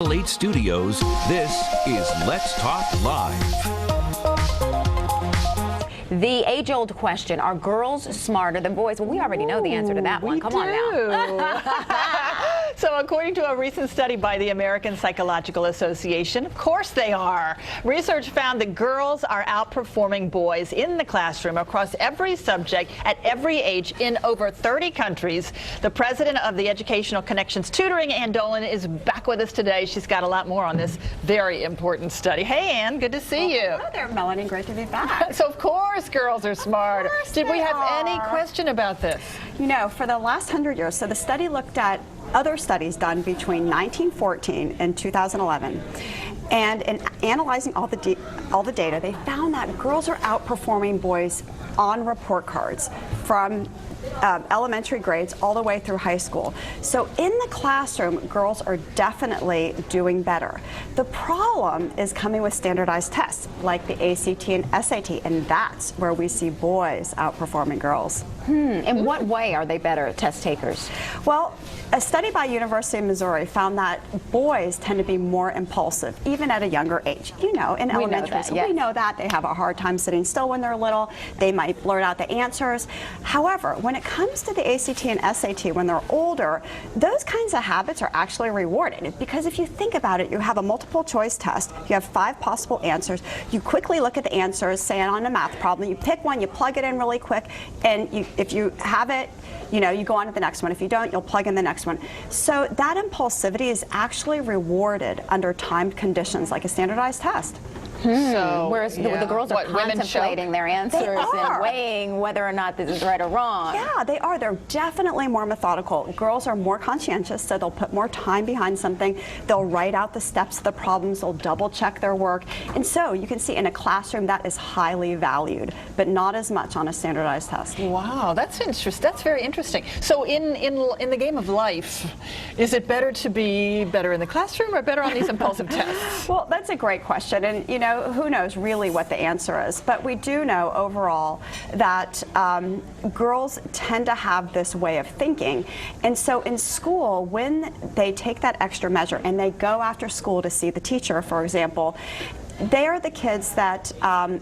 8 Studios, this is Let's Talk Live. The age-old question, are girls smarter than boys? Well, we already know the answer to that one. Come on now. So according to a recent study by the American Psychological Association, of course they are. Research found that girls are outperforming boys in the classroom across every subject at every age in over 30 countries. The president of the Educational Connections Tutoring, Ann Dolin, is back with us today. She's got a lot more on this very important study. Hey, Ann, good to see you. Hello there, Melanie. Great to be back. So of course girls are smarter. Did we have any question about this? You know, for the last 100 years, so the study looked at other studies done between 1914 and 2011. And in analyzing all the data, they found that girls are outperforming boys on report cards from elementary grades all the way through high school. So in the classroom, girls are definitely doing better. The problem is coming with standardized tests like the ACT and SAT, and that's where we see boys outperforming girls. In what way are they better test takers? Well, a study by University of Missouri found that boys tend to be more impulsive, even at a younger age. You know, in elementary school, we know that. They have a hard time sitting still when they're little. They might blurt out the answers. However, when it comes to the ACT and SAT, when they're older, those kinds of habits are actually rewarded. Because if you think about it, you have a multiple choice test. You have 5 possible answers. You quickly look at the answers, say on a math problem. You pick one, you plug it in really quick, and if you have it, you know, you go on to the next one. If you don't, you'll plug in the next one. So that impulsivity is actually rewarded under timed conditions like a standardized test. So, whereas the girls are contemplating their answers and weighing whether or not this is right or wrong. Yeah, they are. They're definitely more methodical. Girls are more conscientious, so they'll put more time behind something. They'll write out the steps of the problems. They'll double check their work. And so you can see in a classroom that is highly valued, but not as much on a standardized test. Wow, that's interesting. That's very interesting. So in the game of life, is it better to be better in the classroom or better on these impulsive tests? Well, that's a great question. And, you know, who knows really what the answer is, but we do know overall that girls tend to have this way of tend and so in school, when they take that extra measure and they go after school to see the teacher, for example, they are the kids that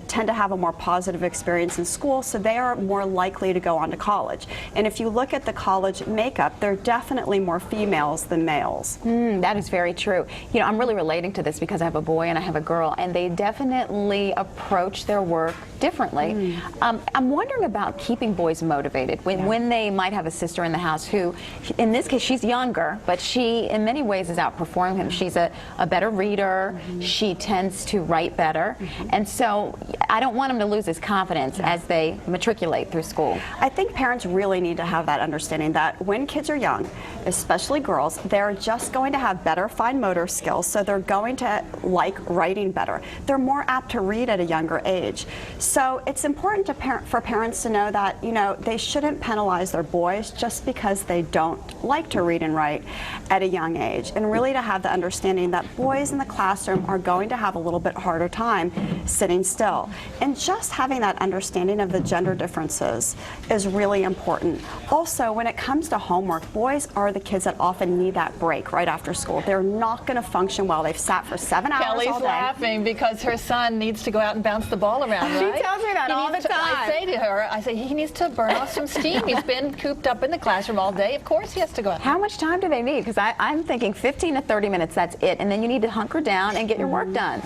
tend to have a more positive experience in school, so they are more likely to go on to college. And if you look at the college makeup, there are definitely more females than males. That is very true. You know, I'm really relating to this because I have a boy and I have a girl, and they definitely approach their work differently. I'm wondering about keeping boys motivated when they might have a sister in the house who, in this case, she's younger, but she in many ways is outperforming him. She's a better reader. She tends to write better, and so I don't want him to lose his confidence as they matriculate through school. I think parents really need to have that understanding that when kids are young, especially girls, they're just going to have better fine motor skills, so they're going to like writing better. They're more apt to read at a younger age. So it's important for parents to know that, you know, they shouldn't penalize their boys just because they don't like to read and write at a young age, and really to have the understanding that boys in the classroom are going to have a little bit harder time sitting still. And just having that understanding of the gender differences is really important. Also, when it comes to homework, boys are the kids that often need that break right after school. They're not going to function well. They've sat for 7 hours Kelly's all day. Laughing because her son needs to go out and bounce the ball around, right? She tells me that all the time. I say to her, he needs to burn off some steam. He's been cooped up in the classroom all day. Of course he has to go out. How much time do they need? Because I'm thinking 15 to 30 minutes, that's it. And then you need to hunker down and get your work done.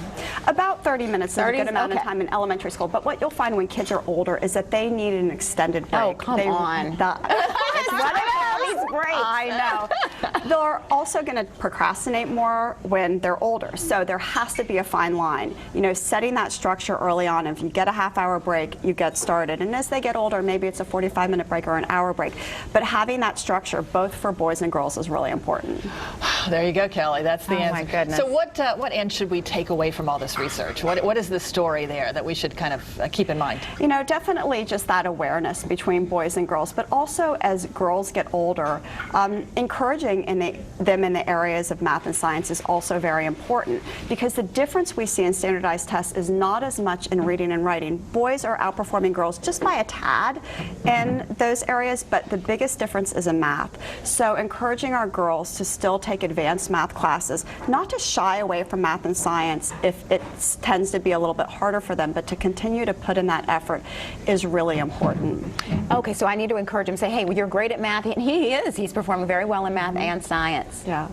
About 30 minutes is a good amount of time in elementary school. But what you'll find when kids are older is that they need an extended break. Oh, come on. I know. They're also going to procrastinate more when they're older. So there has to be a fine line. You know, setting that structure early on. If you get a half-hour break, you get started. And as they get older, maybe it's a 45-minute break or an hour break. But having that structure, both for boys and girls, is really important. There you go, Kelly. That's the answer. Oh, my goodness. So what end should we take away from all this research? What is the story there that we should kind of keep in mind? You know, definitely just that awareness between boys and girls, but also as girls get older, encouraging them in the areas of math and science is also very important, because the difference we see in standardized tests is not as much in reading and writing. Boys are outperforming girls just by a tad in those areas, but the biggest difference is in math. So encouraging our girls to still take advantage advanced math classes, not to shy away from math and science if it tends to be a little bit harder for them, but to continue to put in that effort is really important. Okay, so I need to encourage him, say, hey, well, you're great at math, and he is. He's performing very well in math and science. Yeah.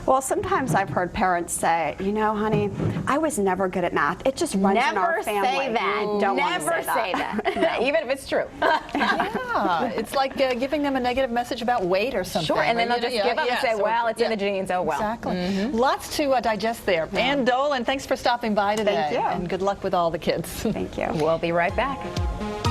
Well, sometimes I've heard parents say, you know, honey, I was never good at math. It just runs in our family. Never say that. Don't Never say that. Even if it's true. Yeah, it's like giving them a negative message about weight or something. Sure, and then they'll just give up and say, well, it's in the genes, oh well. Exactly. Lots to digest there. Ann Dolin, thanks for stopping by today. Thank you. And good luck with all the kids. Thank you. We'll be right back.